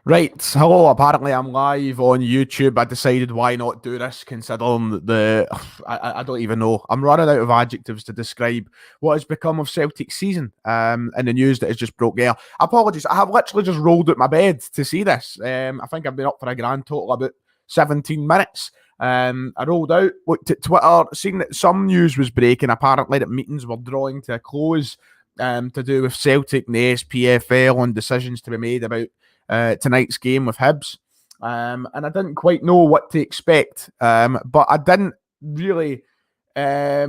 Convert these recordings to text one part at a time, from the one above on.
Right, hello. Apparently, I'm live on YouTube. I decided why not do this, considering I don't even know. I'm running out of adjectives to describe what has become of Celtic season. And the news that has just broke there. Apologies. I have literally just rolled out my bed to see this. I think I've been up for a grand total about 17 minutes. I rolled out, looked at Twitter, seen that some news was breaking. Apparently, that meetings were drawing to a close. To do with Celtic and the SPFL and decisions to be made about tonight's game with Hibs. And I didn't quite know what to expect, but I didn't really. I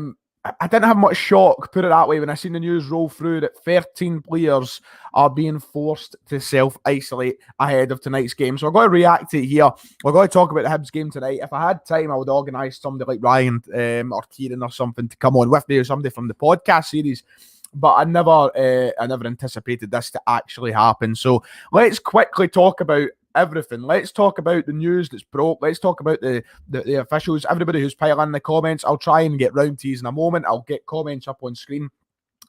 didn't have much shock, put it that way, when I seen the news roll through that 13 players are being forced to self-isolate ahead of tonight's game. So we're going to react to it here. We're going to talk about the Hibs game tonight. If I had time, I would organise somebody like Ryan or Kieran or something to come on with me, or somebody from the podcast series. But I never anticipated this to actually happen. So let's quickly talk about everything. Let's talk about the news that's broke. Let's talk about the officials, everybody who's piling in the comments. I'll try and get round to you in a moment. I'll get comments up on screen.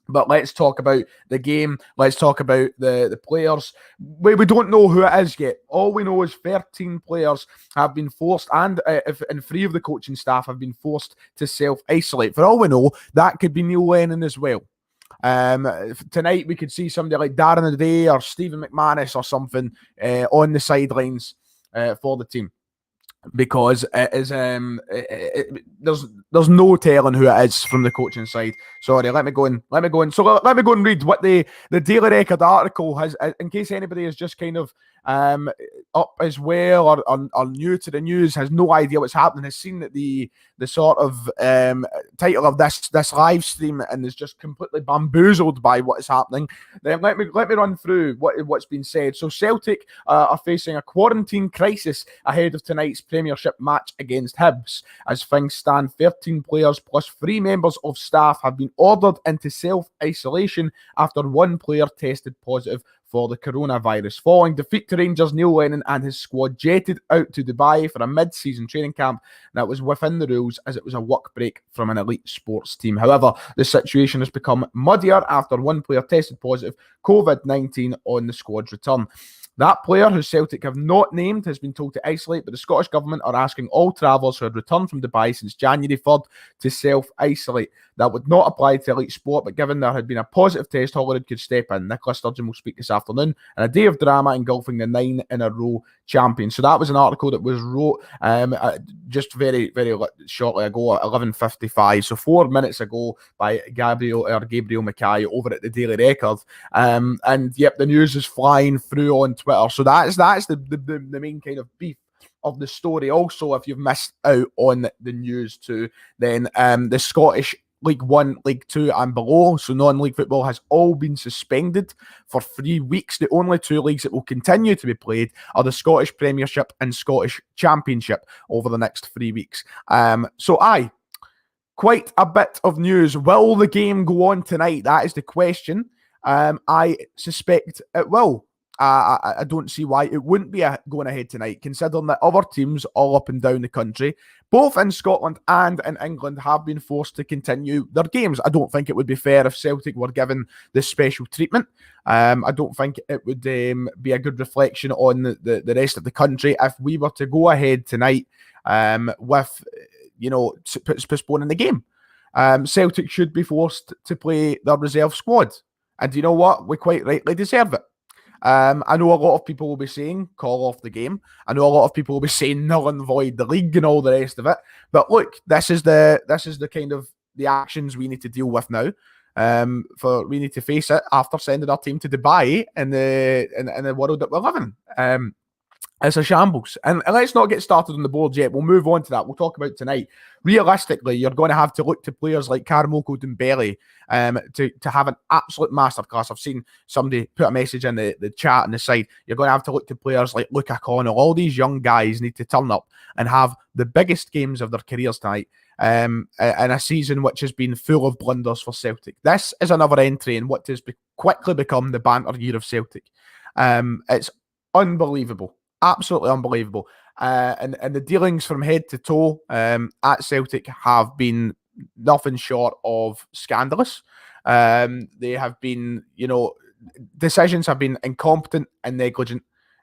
But let's talk about the game. Let's talk about the players. We don't know who it is yet. All we know is 13 players have been forced, and 3 of the coaching staff have been forced to self-isolate. For all we know, that could be Neil Lennon as well. Tonight we could see somebody like Darren O'Day or Stephen McManus or something on the sidelines for the team, because it is there's no telling who it is from the coaching side. Sorry, let me go and so let me go and read what the Daily Record article has, in case anybody is just kind of up as well or new to the news, has no idea what's happening, has seen that the sort of title of this live stream and is just completely bamboozled by what is happening. Then let me run through what's been said. So Celtic are facing a quarantine crisis ahead of tonight's Premiership match against Hibs. As things stand, 13 players plus 3 members of staff have been ordered into self-isolation after 1 player tested positive for the coronavirus. Following defeat to Rangers, Neil Lennon and his squad jetted out to Dubai for a mid-season training camp that was within the rules, as it was a work break from an elite sports team. However, the situation has become muddier after 1 player tested positive COVID-19 on the squad's return. That player, who Celtic have not named, has been told to isolate, but the Scottish Government are asking all travellers who had returned from Dubai since January 3rd to self-isolate. That would not apply to elite sport, but given there had been a positive test, Hollywood could step in. Nicola Sturgeon will speak this afternoon, and a day of drama engulfing the 9-in-a-row champions. So that was an article that was wrote just very, very shortly ago, at 11:55, so 4 minutes ago, by Gabriel Mackay over at the Daily Record. And yep, the news is flying through on Twitter. So that's the main kind of beef of the story. Also, if you've missed out on the news too, then the Scottish League 1, League 2 and below, so non-league football, has all been suspended for 3 weeks. The only 2 leagues that will continue to be played are the Scottish Premiership and Scottish Championship over the next 3 weeks. Quite a bit of news. Will the game go on tonight? That is the question. I suspect it will. I don't see why it wouldn't be going ahead tonight, considering that other teams all up and down the country, both in Scotland and in England, have been forced to continue their games. I don't think it would be fair if Celtic were given this special treatment. I don't think it would be a good reflection on the rest of the country if we were to go ahead tonight with, postponing the game. Celtic should be forced to play their reserve squad. And you know what? We quite rightly deserve it. I know a lot of people will be saying call off the game. I know a lot of people will be saying null and void the league and all the rest of it. But look, this is the kind of the actions we need to deal with now. We need to face it after sending our team to Dubai in the world that we're living. It's a shambles. And let's not get started on the board yet. We'll move on to that. We'll talk about tonight. Realistically, you're going to have to look to players like Karamoko Dembele to have an absolute masterclass. I've seen somebody put a message in the chat on the side. You're going to have to look to players like Luke O'Connell. All these young guys need to turn up and have the biggest games of their careers tonight in a season which has been full of blunders for Celtic. This is another entry in what has quickly become the banter year of Celtic. It's unbelievable. Absolutely unbelievable. And the dealings from head to toe at Celtic have been nothing short of scandalous. They have been, decisions have been incompetent and negligent.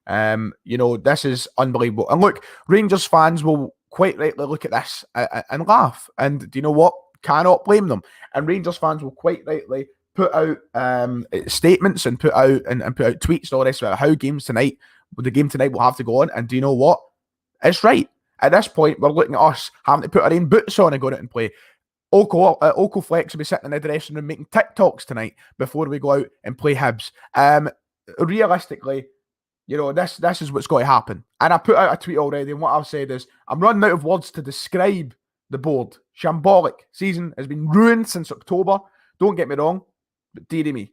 This is unbelievable. And look, Rangers fans will quite rightly look at this and laugh. And do you know what? Cannot blame them. And Rangers fans will quite rightly put out statements and put out tweets and all this about how the game tonight will have to go on. And do you know what? It's right. At this point, we're looking at us having to put our own boots on and go out and play. Oko Flex will be sitting in the dressing room making TikToks tonight before we go out and play Hibs. Realistically, this is what's going to happen. And I put out a tweet already, and what I've said is, I'm running out of words to describe the board. Shambolic. Season has been ruined since October. Don't get me wrong, but dearie me,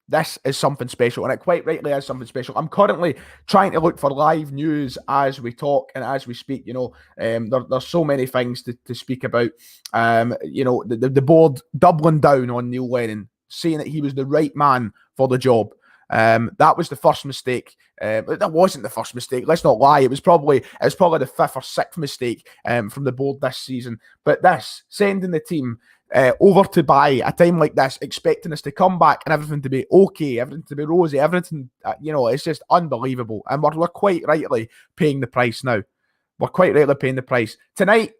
this is something special, and it quite rightly is something special. I'm currently trying to look for live news as we talk and as we speak. There's so many things to speak about. The board doubling down on Neil Lennon, saying that he was the right man for the job. That was the first mistake. That wasn't the first mistake. Let's not lie. It was probably the fifth or sixth mistake from the board this season. But this, sending the team over to buy a time like this, expecting us to come back and everything to be okay, everything to be rosy, everything, it's just unbelievable. And we're quite rightly paying the price now. We're quite rightly paying the price. Tonight,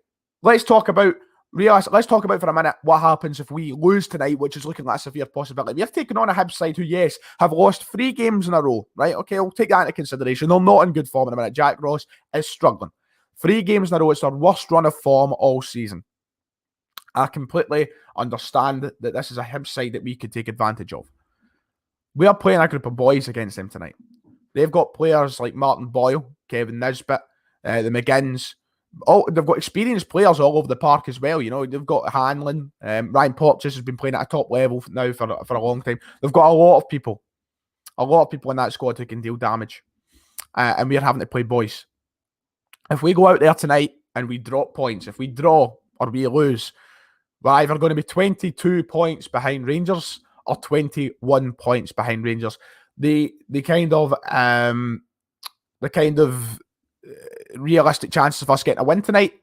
let's talk about for a minute what happens if we lose tonight, which is looking like a severe possibility. We've taken on a Hibs side who, yes, have lost 3 games in a row, right? Okay, I'll take that into consideration. They're not in good form in a minute. Jack Ross is struggling. 3 games in a row. It's their worst run of form all season. I completely understand that this is a Hibs side that we could take advantage of. We are playing a group of boys against them tonight. They've got players like Martin Boyle, Kevin Nisbet, the McGinns. They've got experienced players all over the park as well. They've got Hanlon. Ryan Porteous has been playing at a top level now for a long time. They've got a lot of people in that squad who can deal damage. And we're having to play boys. If we go out there tonight and we drop points, if we draw or we lose, we're either going to be 22 points behind Rangers or 21 points behind Rangers. The kind of realistic chances of us getting a win tonight,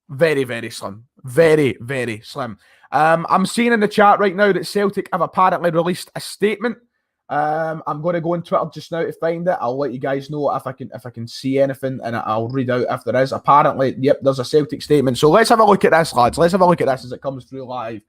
very, very slim. Very, very slim. I'm seeing in the chat right now that Celtic have apparently released a statement. I'm going to go on Twitter just now to find it. I'll let you guys know if I can see anything, and I'll read out if there is. Apparently, yep, there's a Celtic statement. So let's have a look at this, lads. Let's have a look at this as it comes through live.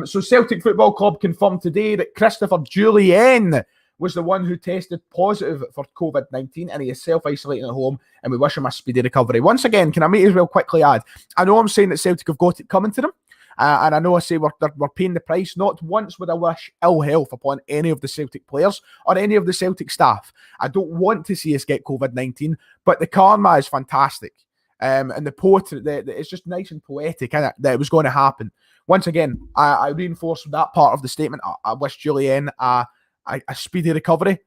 So Celtic Football Club confirmed today that Christopher Jullien was the one who tested positive for COVID-19, and he is self-isolating at home, and we wish him a speedy recovery. Once again, can I may as well quickly add, I know I'm saying that Celtic have got it coming to them, and I know I say we're paying the price. Not once would I wish ill health upon any of the Celtic players or any of the Celtic staff. I don't want to see us get COVID-19, but the karma is fantastic. And the poetry, it's just nice and poetic, isn't it, that it was going to happen. Once again, I reinforce that part of the statement. I wish Jullien a speedy recovery.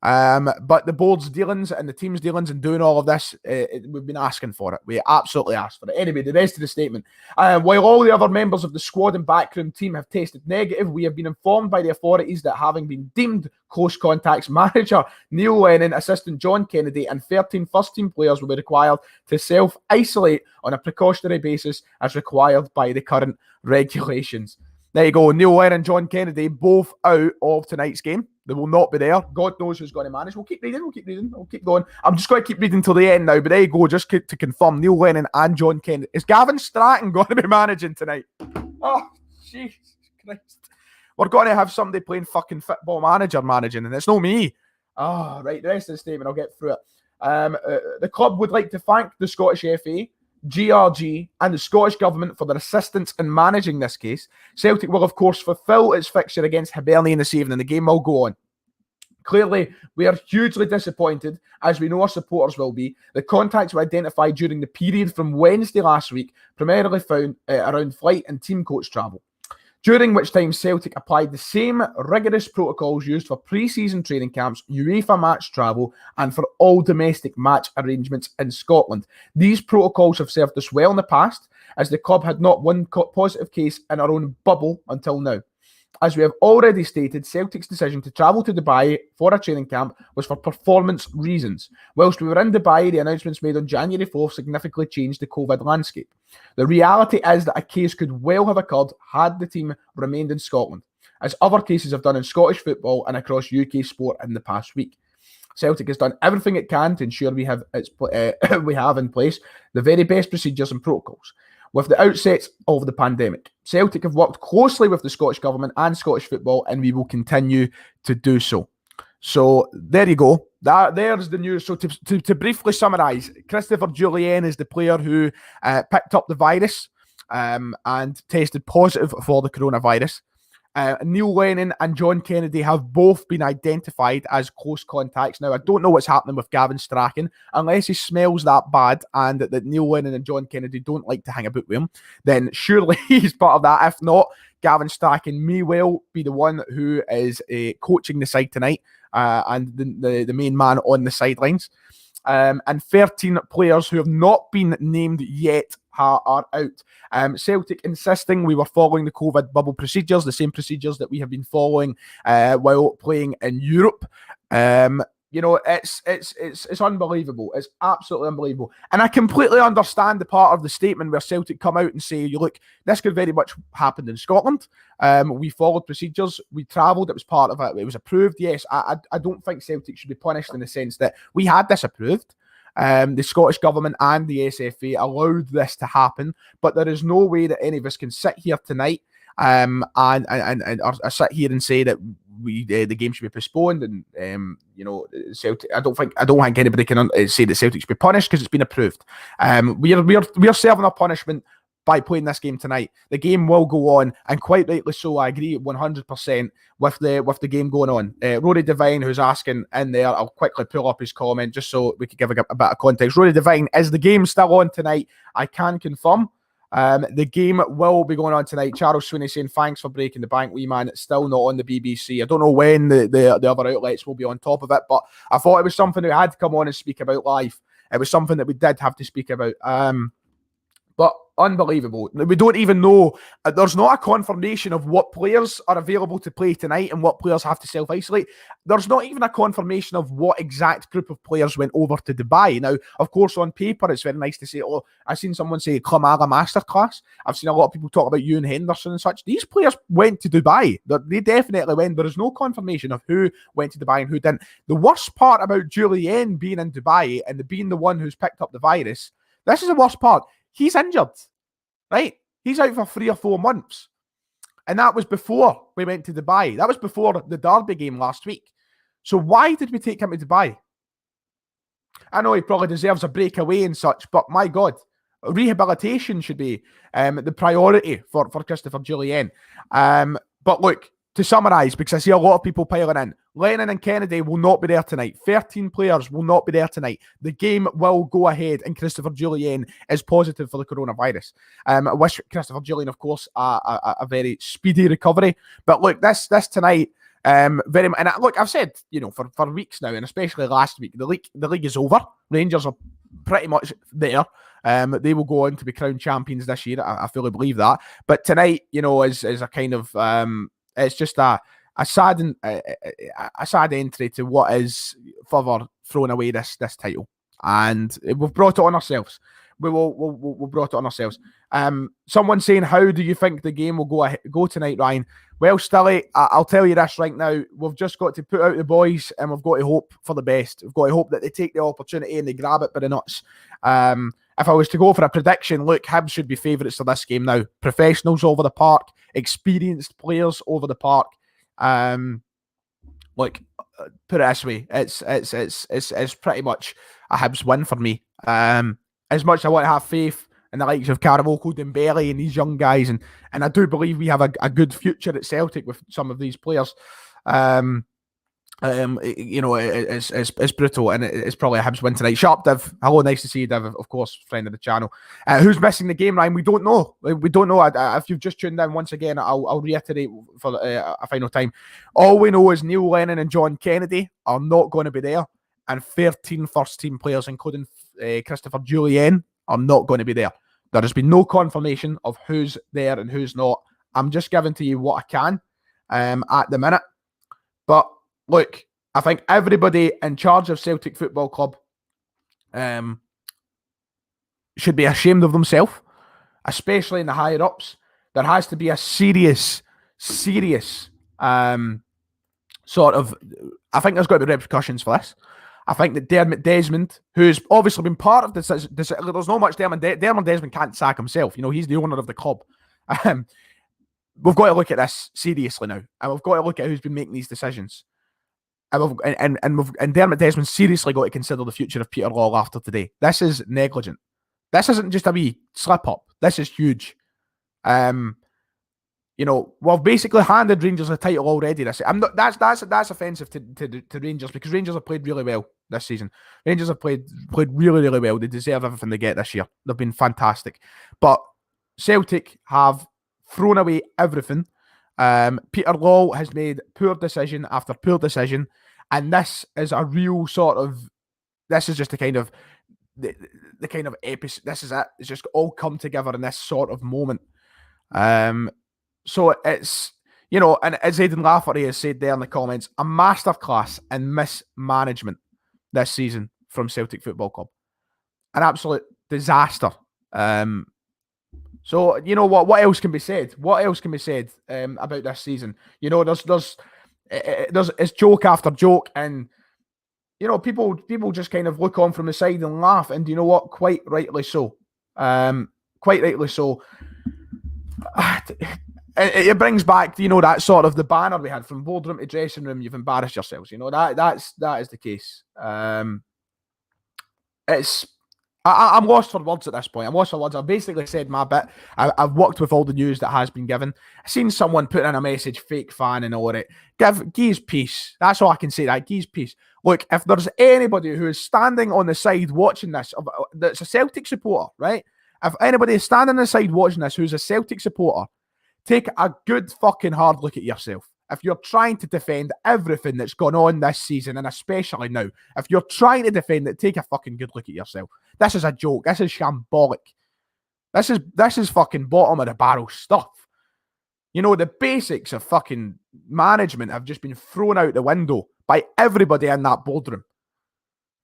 But the board's dealings and the team's dealings and doing all of this, we've been asking for it. We absolutely asked for it. Anyway, the rest of the statement. While all the other members of the squad and backroom team have tested negative, we have been informed by the authorities that having been deemed close contacts, manager Neil Lennon, assistant John Kennedy, and 13 first-team players will be required to self-isolate on a precautionary basis as required by the current regulations. There you go. Neil Lennon and John Kennedy both out of tonight's game. They will not be there. God knows who's going to manage. We'll keep reading. We'll keep going. I'm just going to keep reading till the end now. But there you go. Just to confirm, Neil Lennon and John Kennedy. Is Gavin Stratton going to be managing tonight? Oh, Jesus Christ. We're going to have somebody playing fucking Football Manager managing, and it's not me. Oh, right. The rest of the statement, I'll get through it. The club would like to thank the Scottish FA, GRG and the Scottish Government for their assistance in managing this case. Celtic will, of course, fulfil its fixture against Hibernian this evening. The game will go on. Clearly, we are hugely disappointed, as we know our supporters will be. The contacts were identified during the period from Wednesday last week, primarily found around flight and team coach travel, during which time Celtic applied the same rigorous protocols used for pre-season training camps, UEFA match travel, and for all domestic match arrangements in Scotland. These protocols have served us well in the past, as the club had not one positive case in our own bubble until now. As we have already stated, Celtic's decision to travel to Dubai for a training camp was for performance reasons. Whilst we were in Dubai, the announcements made on January 4th significantly changed the COVID landscape. The reality is that a case could well have occurred had the team remained in Scotland, as other cases have done in Scottish football and across UK sport in the past week. Celtic has done everything it can to ensure we have in place the very best procedures and protocols. With the outset of the pandemic, Celtic have worked closely with the Scottish Government and Scottish football, and we will continue to do so. So there you go. There's the news. So to briefly summarise, Christopher Jullien is the player who picked up the virus and tested positive for the coronavirus. Neil Lennon and John Kennedy have both been identified as close contacts. Now, I don't know what's happening with Gavin Strachan. Unless he smells that bad and that Neil Lennon and John Kennedy don't like to hang about with him, then surely he's part of that. If not, Gavin Strachan may well be the one who is coaching the side tonight and the main man on the sidelines. And 13 players who have not been named yet are out. Celtic insisting we were following the COVID bubble procedures, the same procedures that we have been following while playing in Europe. It's unbelievable. It's absolutely unbelievable. And I completely understand the part of the statement where Celtic come out and say, look, this could very much happen in Scotland. We followed procedures. We travelled. It was part of it. It was approved. Yes, I don't think Celtic should be punished in the sense that we had this approved. The Scottish Government and the SFA allowed this to happen, but there is no way that any of us can sit here tonight and sit here and say that the game should be postponed. And Celtic. I don't think anybody can say that Celtic should be punished because it's been approved. We're serving our punishment by playing this game tonight. The game will go on, and quite rightly so. I agree 100% with the game going on. Rory Devine, who's asking in there, I'll quickly pull up his comment just so we could give a bit of context. Rory Devine, is the game still on tonight? I can confirm. The game will be going on tonight. Charles Sweeney saying, thanks for breaking the bank, wee man. It's still not on the BBC. I don't know when the other outlets will be on top of it, but I thought it was something we had to come on and speak about live. It was something that we did have to speak about. But unbelievable. We don't even know. There's not a confirmation of what players are available to play tonight and what players have to self-isolate. There's not even a confirmation of what exact group of players went over to Dubai. Now, of course, on paper, it's very nice to say, oh, I've seen someone say Klamala Masterclass. I've seen a lot of people talk about Ewan Henderson and such. These players went to Dubai. They definitely went. There is no confirmation of who went to Dubai and who didn't. The worst part about Jullien being in Dubai and being the one who's picked up the virus, this is the worst part. He's injured, right? He's out for 3 or 4 months. And that was before we went to Dubai. That was before the Derby game last week. So why did we take him to Dubai? I know he probably deserves a break away and such, but my God, rehabilitation should be the priority for Christopher Jullien. But look, to summarise, because I see a lot of people piling in, Lennon and Kennedy will not be there tonight. 13 players will not be there tonight. The game will go ahead, and Christopher Jullien is positive for the coronavirus. I wish Christopher Jullien, of course, a very speedy recovery. But look, this tonight, I've said, for weeks now, and especially last week, the league is over. Rangers are pretty much there. They will go on to be crowned champions this year. I fully believe that. But tonight, is a kind of it's just a sad entry to what is further throwing away this title, and we've brought it on ourselves. We've brought it on ourselves. Someone saying, how do you think the game will go tonight, Ryan? Well, Stilly, I'll tell you this right now. We've just got to put out the boys, and we've got to hope for the best. We've got to hope that they take the opportunity and they grab it by the nuts. If I was to go for a prediction, look, Hibs should be favourites for this game now. Professionals over the park, experienced players over the park. Look, put it this way, it's pretty much a Hibs win for me. As much as I want to have faith in the likes of Carabocco, Dembele and these young guys, and I do believe we have a good future at Celtic with some of these players. It's brutal, and it's probably a Hibs win tonight. Sharp Div, hello, nice to see you, Div, of course, friend of the channel. Who's missing the game, Ryan? We don't know. We don't know. If you've just tuned in once again, I'll reiterate for a final time. All we know is Neil Lennon and John Kennedy are not going to be there, and 13 first-team players, including Christopher Jullien, are not going to be there. There has been no confirmation of who's there and who's not. I'm just giving to you what I can at the minute. But look, I think everybody in charge of Celtic Football Club should be ashamed of themselves, especially in the higher-ups. There has to be a serious sort of... I think there's got to be repercussions for this. I think that Dermot Desmond, who's obviously been part of this, there's not much Dermot Desmond can't sack himself. He's the owner of the club. We've got to look at this seriously now, and we've got to look at who's been making these decisions. And Dermot Desmond seriously got to consider the future of Peter Lawwell after today. This is negligent. This isn't just a wee slip up. This is huge. We've basically handed Rangers a title already. That's offensive to Rangers, because Rangers have played really well this season. Rangers have played really, really well. They deserve everything they get this year. They've been fantastic. But Celtic have thrown away everything. Peter Lawwell has made poor decision after poor decision, and this is a real this is just the kind of episode. This is it. It's just all come together in this sort of moment. So it's, and as Aidan Lafferty has said there in the comments, a masterclass in mismanagement this season from Celtic Football Club. An absolute disaster. So, what else can be said? What else can be said about this season? There's it's joke after joke, and, people just kind of look on from the side and laugh, and quite rightly so. Quite rightly so. It brings back, that sort of the banner we had from boardroom to dressing room. You've embarrassed yourselves. That is the case. I'm lost for words at this point. I'm lost for words. I've basically said my bit. I've worked with all the news that has been given. I've seen someone put in a message, fake fan and all it. Give peace. That's all I can say. Give peace. Look, if there's anybody who is standing on the side watching this, that's a Celtic supporter, right? If anybody is standing on the side watching this who's a Celtic supporter, take a good fucking hard look at yourself. If you're trying to defend everything that's gone on this season, and especially now, if you're trying to defend it, take a fucking good look at yourself. This is a joke. This is shambolic. This is fucking bottom of the barrel stuff. The basics of fucking management have just been thrown out the window by everybody in that boardroom.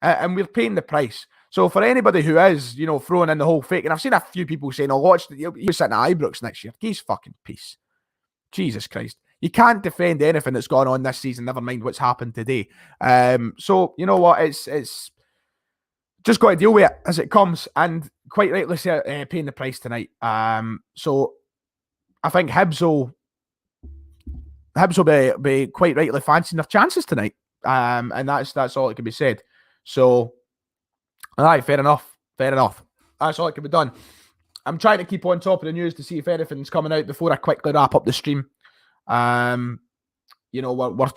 And we're paying the price. So for anybody who is, throwing in the whole fake, and I've seen a few people saying, watch, you'll be sitting at Ibrox next year. Geez fucking peace. Jesus Christ. You can't defend anything that's gone on this season, never mind what's happened today. So, you know what? It's just got to deal with it as it comes, and quite rightly paying the price tonight. So I think Hibs will be quite rightly fancying their chances tonight. And that's all that can be said. So, all right, fair enough. That's all that can be done. I'm trying to keep on top of the news to see if anything's coming out before I quickly wrap up the stream. We're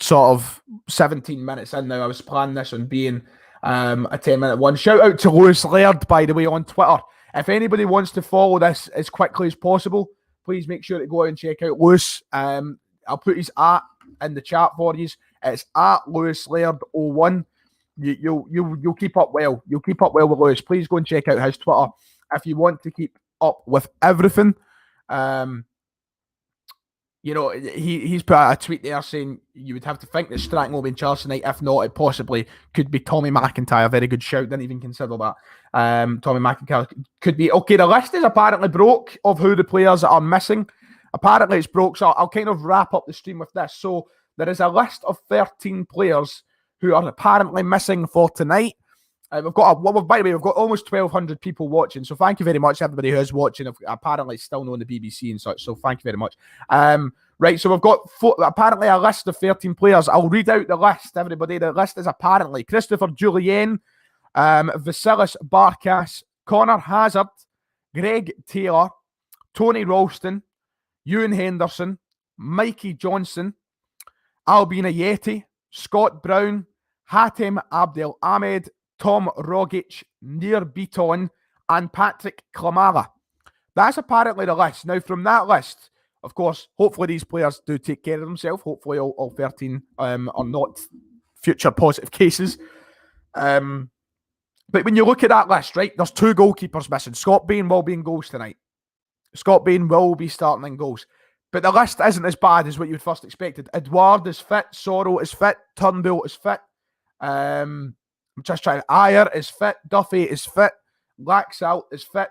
sort of 17 minutes in now. I was planning this on being a 10-minute one. Shout out to Lewis Laird, by the way, on Twitter. If anybody wants to follow this as quickly as possible, please make sure to go out and check out Lewis. I'll put his @ in the chat for you. It's @LewisLaird01. You'll keep up well. You'll keep up well with Lewis. Please go and check out his Twitter if you want to keep up with everything. He's put out a tweet there saying you would have to think that Strachan will be in charge tonight. If not, it possibly could be Tommy McIntyre. Very good shout. Didn't even consider that. Tommy McIntyre could be. Okay, the list is apparently broke of who the players are missing. Apparently it's broke, so I'll kind of wrap up the stream with this. So there is a list of 13 players who are apparently missing for tonight. By the way, we've got almost 1,200 people watching, so thank you very much, everybody who is watching. Apparently still knowing the BBC and such, so thank you very much. Right, so we've got apparently a list of 13 players. I'll read out the list, everybody. The list is apparently Christopher Jullien, Vasilis Barkas, Connor Hazard, Greg Taylor, Tony Ralston, Ewan Henderson, Mikey Johnson, Albin Ayeti, Scott Brown, Hatem Abdel Ahmed, Tom Rogic, Nir Beaton, and Patrick Klamala. That's apparently the list. Now, from that list, of course, hopefully these players do take care of themselves. Hopefully all 13 are not future positive cases. But when you look at that list, right, there's 2 goalkeepers missing. Scott Bain will be in goals tonight. Scott Bain will be starting in goals. But the list isn't as bad as what you would first expected. Edouard is fit. Sorrow is fit. Turnbull is fit. I'm just trying. Ayer is fit. Duffy is fit. Laxalt is fit.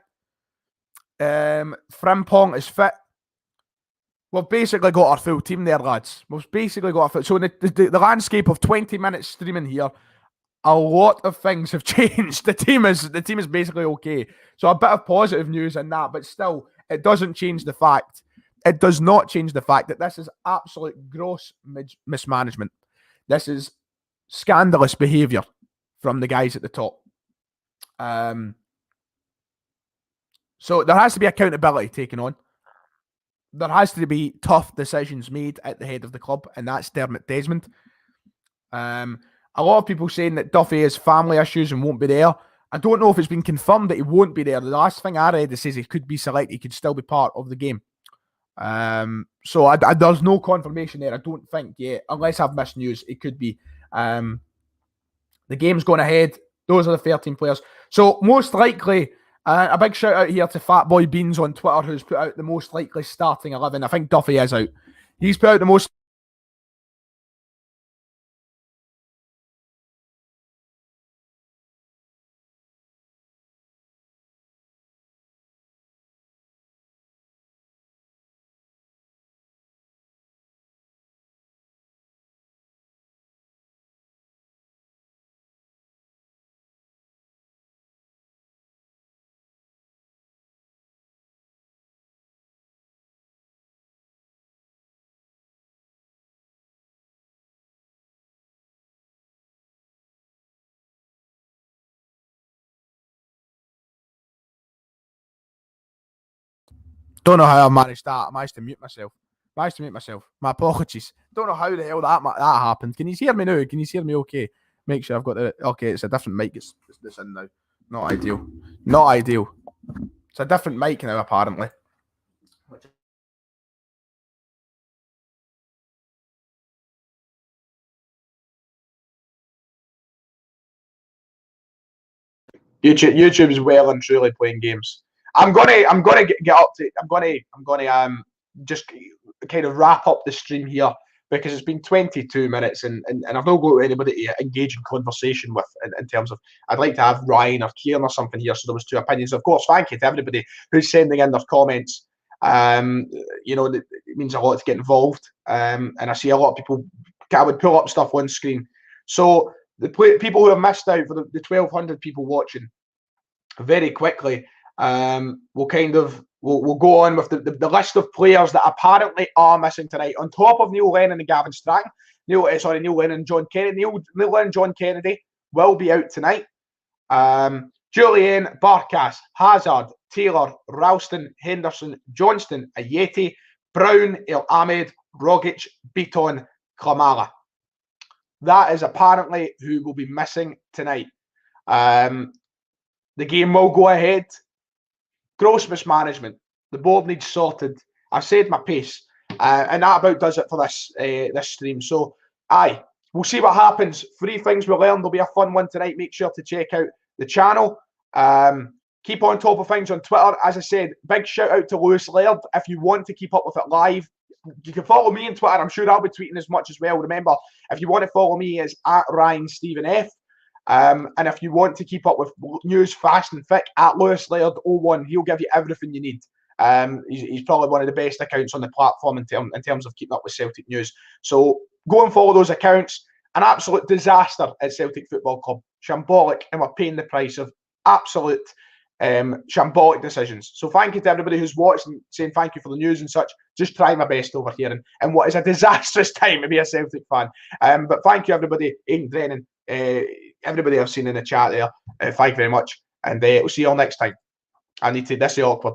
Frimpong is fit. We've basically got our full team there, lads. We've basically got our full. So in the landscape of 20 minutes streaming here, a lot of things have changed. The team is basically okay. So a bit of positive news in that, but still, it doesn't change the fact. It does not change the fact that this is absolute gross mismanagement. This is scandalous behaviour from the guys at the top. So there has to be accountability taken on. There has to be tough decisions made at the head of the club, and that's Dermot Desmond. A lot of people saying that Duffy has family issues and won't be there. I don't know if it's been confirmed that he won't be there. The last thing I read, it says he could be selected. He could still be part of the game. So there's no confirmation there, I don't think, yet. Unless I've missed news, it could be. The game's going ahead. Those are the 13 players. So most likely, a big shout out here to Fatboy Beans on Twitter, who's put out the most likely starting 11. I think Duffy is out. He's put out the most. Don't know how I managed that. I managed to mute myself. My apologies. Don't know how the hell that happened. Can you hear me now? Can you hear me okay? Make sure I've got the... Okay, it's a different mic. It's this in now. Not ideal. Not ideal. It's a different mic now, apparently. YouTube is well and truly playing games. I'm gonna get up to. I'm gonna just kind of wrap up the stream here because it's been 22 minutes and I've not got anybody to engage in conversation with in terms of. I'd like to have Ryan or Kieran or something here. So there was two opinions. Of course, thank you to everybody who's sending in their comments. It means a lot to get involved. And I see a lot of people. I would pull up stuff on screen. So the people who have missed out, for the 1,200 people watching, very quickly, we'll go on with the list of players that apparently are missing tonight. On top of Neil Lennon and Gavin Strachan, Neil Lennon and John Kennedy. Neil Lennon and John Kennedy will be out tonight. Julian, Barkas, Hazard, Taylor, Ralston, Henderson, Johnston, Ayeti, Brown, El Ahmed, Rogic, Beaton, Klamala. That is apparently who will be missing tonight. The game will go ahead. Gross mismanagement. The board needs sorted. I've said my piece. And that about does it for this stream. So, we'll see what happens. 3 things we learned. There'll be a fun one tonight. Make sure to check out the channel. Keep on top of things on Twitter. As I said, big shout out to Lewis Laird. If you want to keep up with it live, you can follow me on Twitter. I'm sure I'll be tweeting as much as well. Remember, if you want to follow me, it's at Ryan Stephen F. And if you want to keep up with news fast and thick, at Lewis Laird 01, he'll give you everything you need. He's probably one of the best accounts on the platform in terms of keeping up with Celtic news. So go and follow those accounts. An absolute disaster at Celtic Football Club. Shambolic, and we're paying the price of absolute shambolic decisions. So thank you to everybody who's watched and saying thank you for the news and such. Just trying my best over here and what is a disastrous time to be a Celtic fan. But thank you everybody, Aidan Drennan, everybody I've seen in the chat there. Thank you very much, and we'll see you all next time. This is awkward.